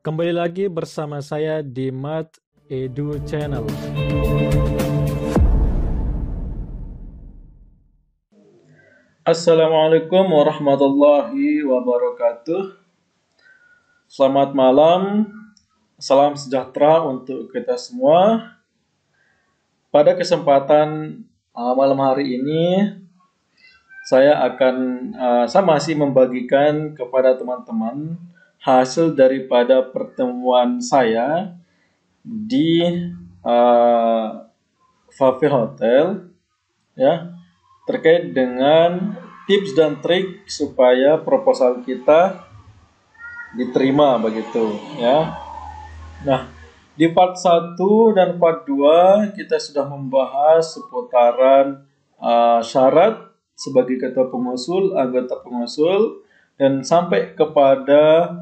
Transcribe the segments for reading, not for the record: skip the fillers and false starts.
Kembali lagi bersama saya di Mat Edu Channel. Assalamualaikum warahmatullahi wabarakatuh. Selamat malam, salam sejahtera untuk kita semua. Pada kesempatan malam hari ini, saya masih membagikan kepada teman-teman hasil daripada pertemuan saya di Fafe Hotel, ya, terkait dengan tips dan trik supaya proposal kita diterima begitu, ya. Nah, di part 1 dan part 2 kita sudah membahas seputaran syarat sebagai ketua pengusul, anggota pengusul, dan sampai kepada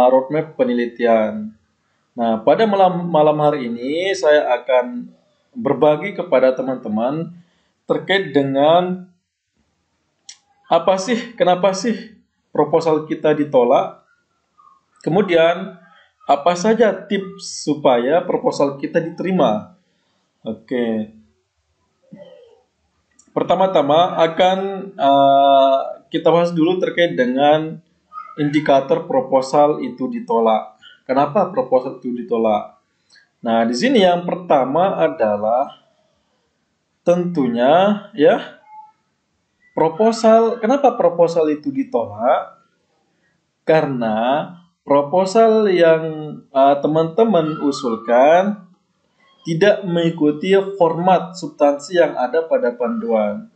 roadmap penelitian. Nah, pada malam hari ini saya akan berbagi kepada teman-teman terkait dengan kenapa sih proposal kita ditolak, kemudian apa saja tips supaya proposal kita diterima. Oke, pertama-tama akan kita bahas dulu terkait dengan indikator proposal itu ditolak. Kenapa proposal itu ditolak? Nah, di sini yang pertama adalah tentunya, ya, kenapa proposal itu ditolak? Karena proposal yang teman-teman usulkan tidak mengikuti format substansi yang ada pada panduan.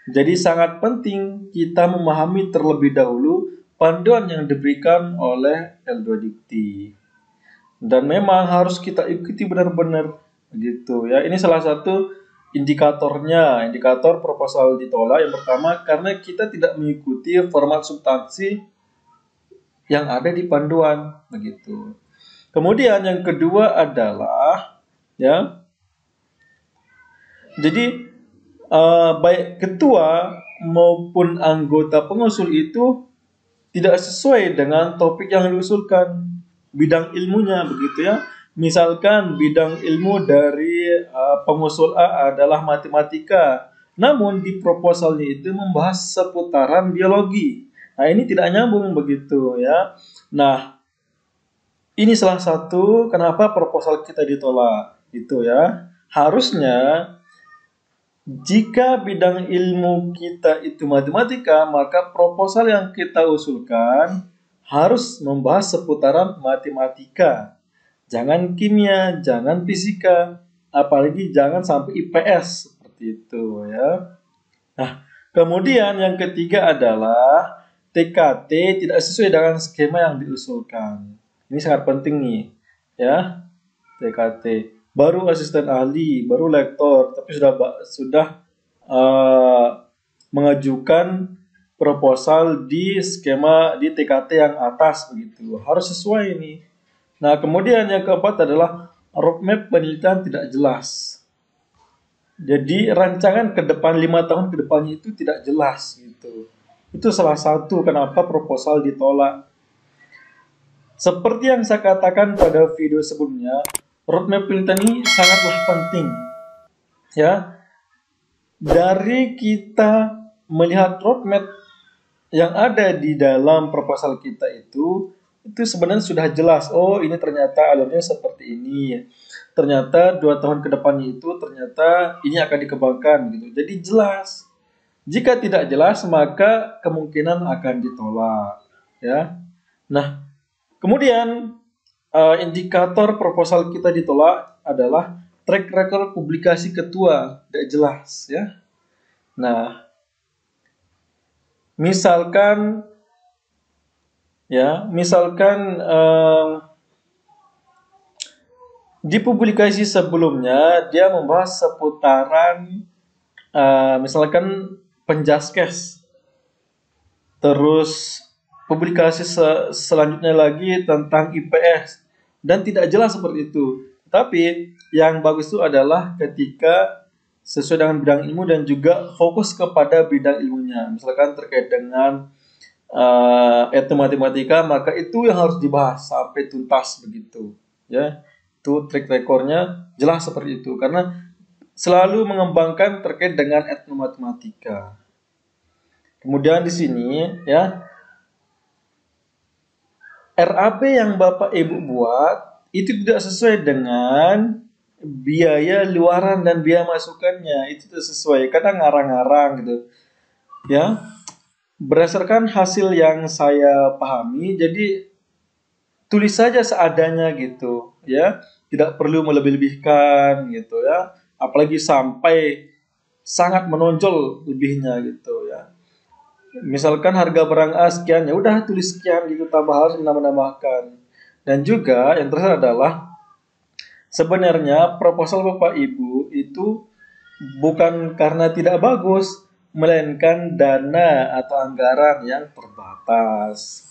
Jadi sangat penting kita memahami terlebih dahulu panduan yang diberikan oleh L2 Dikti. Dan memang harus kita ikuti benar-benar gitu, ya. Ini salah satu indikator proposal ditolak. Yang pertama, karena kita tidak mengikuti format substansi yang ada di panduan begitu. Kemudian yang kedua adalah, ya, jadi baik ketua maupun anggota pengusul itu tidak sesuai dengan topik yang diusulkan, bidang ilmunya begitu, ya. Misalkan bidang ilmu dari pengusul A adalah matematika, namun di proposalnya itu membahas seputaran biologi. Nah, ini tidak nyambung begitu, ya. Nah, ini salah satu kenapa proposal kita ditolak, itu, ya. Harusnya jika bidang ilmu kita itu matematika, maka proposal yang kita usulkan harus membahas seputaran matematika. Jangan kimia, jangan fisika, apalagi jangan sampai IPS seperti itu, ya. Nah, kemudian yang ketiga adalah TKT tidak sesuai dengan skema yang diusulkan. Ini sangat penting nih, ya. TKT. Baru asisten ahli, baru lektor, tapi sudah mengajukan proposal di skema di TKT yang atas begitu. Harus sesuai ini. Nah, kemudian yang keempat adalah roadmap penelitian tidak jelas. Jadi rancangan ke depan 5 tahun ke depannya itu tidak jelas gitu. Itu salah satu kenapa proposal ditolak. Seperti yang saya katakan pada video sebelumnya, roadmap penelitian ini sangatlah penting, ya. Dari kita melihat roadmap yang ada di dalam proposal kita itu sebenarnya sudah jelas. Oh, ini ternyata alurnya seperti ini. Ternyata 2 tahun ke depannya itu ternyata ini akan dikembangkan gitu. Jadi jelas. Jika tidak jelas maka kemungkinan akan ditolak, ya. Nah, kemudian indikator proposal kita ditolak adalah track record publikasi ketua tidak jelas, ya. Nah, misalkan di publikasi sebelumnya dia membahas seputaran misalkan penjaskes, terus publikasi selanjutnya lagi tentang IPS, dan tidak jelas seperti itu. Tapi yang bagus itu adalah ketika sesuai dengan bidang ilmu dan juga fokus kepada bidang ilmunya. Misalkan terkait dengan etnomatematika, maka itu yang harus dibahas sampai tuntas begitu. Ya, itu track recordnya jelas seperti itu karena selalu mengembangkan terkait dengan etnomatematika. Kemudian di sini ya RAB yang Bapak Ibu buat itu tidak sesuai dengan biaya luaran dan biaya masukannya, itu tidak sesuai, kadang ngarang-ngarang gitu ya. Berdasarkan hasil yang saya pahami, jadi tulis saja seadanya gitu ya, tidak perlu melebih-lebihkan gitu ya, apalagi sampai sangat menonjol lebihnya gitu ya. Misalkan harga barang A sekian, ya udah tulis sekian gitu, tambah harus menambah-nambahkan. Dan juga yang terakhir adalah sebenarnya proposal Bapak Ibu itu bukan karena tidak bagus, melainkan dana atau anggaran yang terbatas.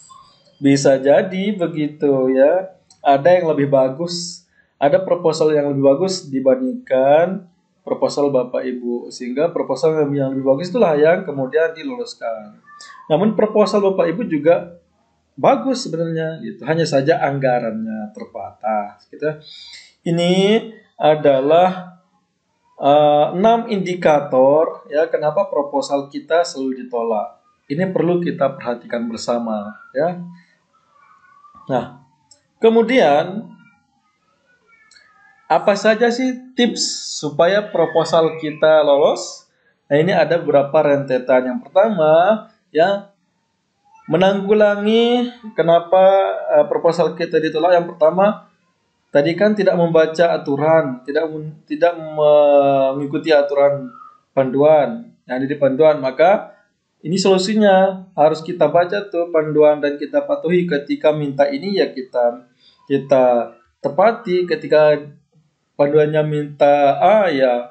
Bisa jadi begitu ya. Ada yang lebih bagus, ada proposal yang lebih bagus dibandingkan proposal Bapak Ibu. Sehingga proposal yang lebih bagus itulah yang kemudian diluluskan. Namun proposal Bapak Ibu juga bagus sebenarnya gitu. Hanya saja anggarannya terbatas gitu. Ini adalah 6 indikator ya kenapa proposal kita selalu ditolak. Ini perlu kita perhatikan bersama ya. Nah, kemudian apa saja sih tips supaya proposal kita lolos? Nah, ini ada beberapa rentetan. Yang pertama, ya, menanggulangi kenapa proposal kita ditolak. Yang pertama, tadi kan tidak membaca aturan, tidak mengikuti aturan panduan. Yang ada di panduan, maka ini solusinya harus kita baca tuh panduan dan kita patuhi. Ketika minta ini ya kita tepati. Ketika panduannya minta A ya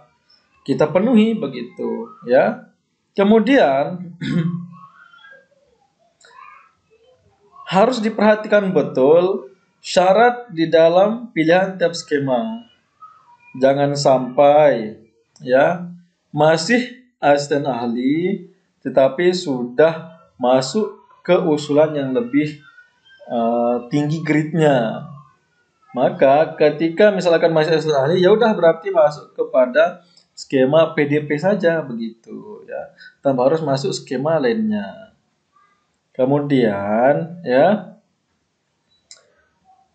kita penuhi begitu ya. Kemudian harus diperhatikan betul syarat di dalam pilihan tiap skema. Jangan sampai ya masih asisten ahli tetapi sudah masuk ke usulan yang lebih tinggi grade-nya. Maka ketika misalkan masih asisten ahli, ya udah berarti masuk kepada skema PDP saja begitu ya. Tanpa harus masuk skema lainnya. Kemudian ya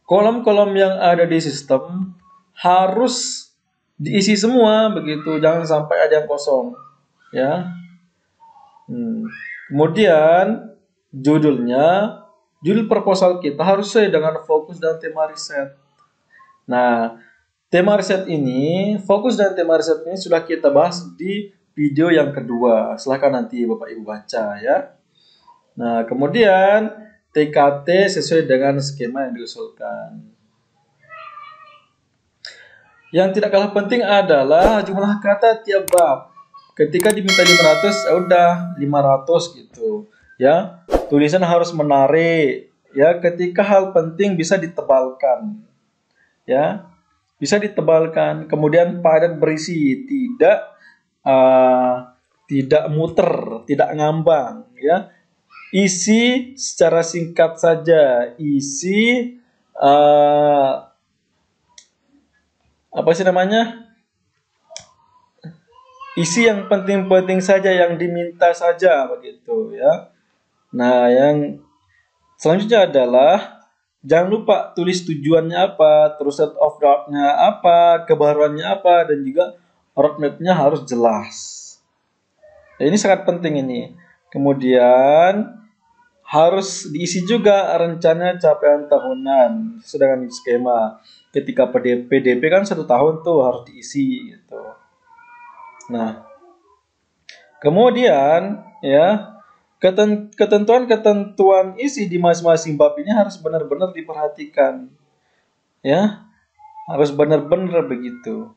kolom-kolom yang ada di sistem harus diisi semua begitu, jangan sampai ada yang kosong ya. Kemudian judul proposal kita harus sesuai dengan fokus dan tema riset. Nah, tema riset ini, fokus dan tema riset ini sudah kita bahas di video yang kedua. Silahkan nanti Bapak Ibu baca ya. Nah, kemudian TKT sesuai dengan skema yang diusulkan. Yang tidak kalah penting adalah jumlah kata tiap bab. Ketika diminta 500, ya udah 500 gitu. Ya, tulisan harus menarik. Ya, ketika hal penting bisa ditebalkan. Ya, bisa ditebalkan. Kemudian padat berisi, tidak muter, tidak ngambang. Ya, isi secara singkat saja. Isi apa sih namanya? Isi yang penting-penting saja, yang diminta saja begitu ya. Nah, yang selanjutnya adalah jangan lupa tulis tujuannya apa, terus set of route-nya apa, kebaruannya apa, dan juga roadmap-nya harus jelas. Nah, ini sangat penting ini. Kemudian harus diisi juga rencana capaian tahunan sedangkan skema. Ketika PDP kan 1 tahun tuh harus diisi gitu. Nah, kemudian ya ketentuan isi di masing-masing bab ini harus benar-benar diperhatikan. Ya, harus benar-benar begitu.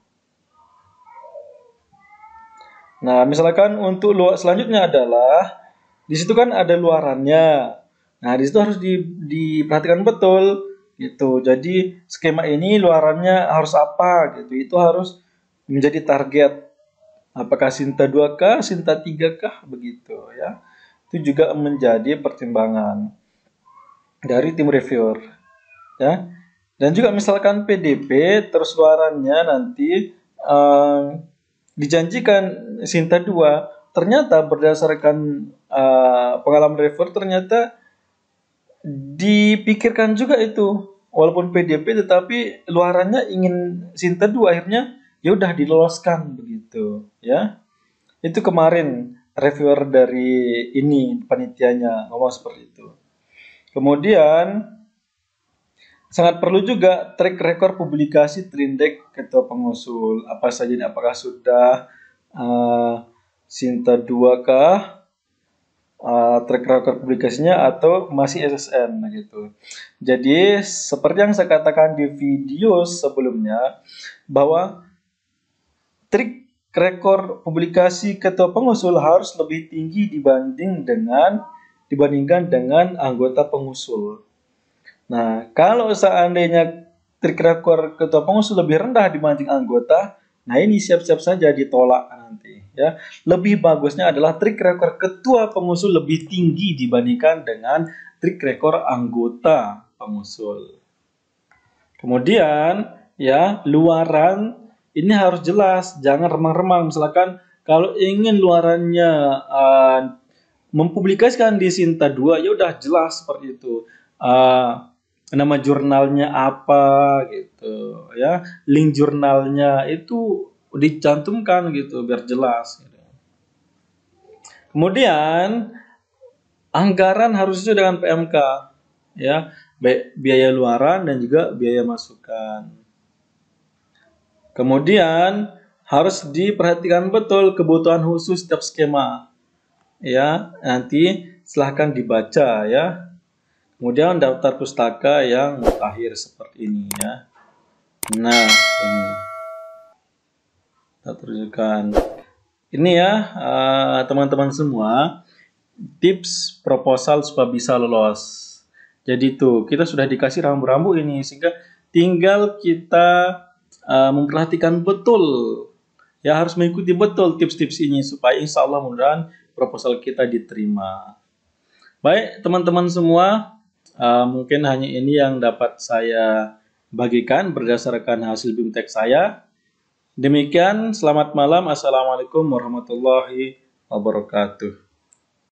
Nah, misalkan untuk selanjutnya adalah di situ kan ada luarannya. Nah, di situ harus diperhatikan betul gitu. Jadi skema ini luarannya harus apa gitu. Itu harus menjadi target. Apakah Sinta 2K, Sinta 3K begitu ya. itu juga menjadi pertimbangan dari tim reviewer, ya. Dan juga misalkan PDP terus luarannya nanti dijanjikan Sinta 2, ternyata berdasarkan pengalaman reviewer ternyata dipikirkan juga itu, walaupun PDP tetapi luarannya ingin Sinta 2, akhirnya ya udah diloloskan begitu, ya. Itu kemarin reviewer dari ini panitianya ngomong seperti itu. Kemudian sangat perlu juga track record publikasi Trindek ketua pengusul. Apa saja ini, apakah sudah Sinta 2 kah track record publikasinya atau masih SSN gitu. Jadi seperti yang saya katakan di video sebelumnya bahwa track record publikasi ketua pengusul harus lebih tinggi dibandingkan dengan anggota pengusul. Nah, kalau seandainya track record ketua pengusul lebih rendah dibanding anggota, nah ini siap-siap saja ditolak nanti, ya. Lebih bagusnya adalah track record ketua pengusul lebih tinggi dibandingkan dengan track record anggota pengusul. Kemudian, ya, luaran ini harus jelas, jangan remang-remang. Misalkan kalau ingin luarannya mempublikasikan di Sinta 2, ya udah jelas seperti itu. Nama jurnalnya apa gitu, ya, link jurnalnya itu dicantumkan gitu biar jelas gitu. Kemudian anggaran harus sesuai dengan PMK, ya, baik biaya luaran dan juga biaya masukan. Kemudian harus diperhatikan betul kebutuhan khusus setiap skema, ya, nanti silahkan dibaca, ya. Kemudian daftar pustaka yang mutakhir seperti ini, ya. Nah, ini kita tunjukkan. Ini ya teman-teman semua, tips proposal supaya bisa lolos. Jadi tuh kita sudah dikasih rambu-rambu ini, sehingga tinggal kita memperhatikan betul, ya, harus mengikuti betul tips-tips ini supaya insya Allah mudah-mudahan proposal kita diterima. Baik teman-teman semua. Mungkin hanya ini yang dapat saya bagikan berdasarkan hasil BIMTEK saya. Demikian, selamat malam. Assalamualaikum warahmatullahi wabarakatuh.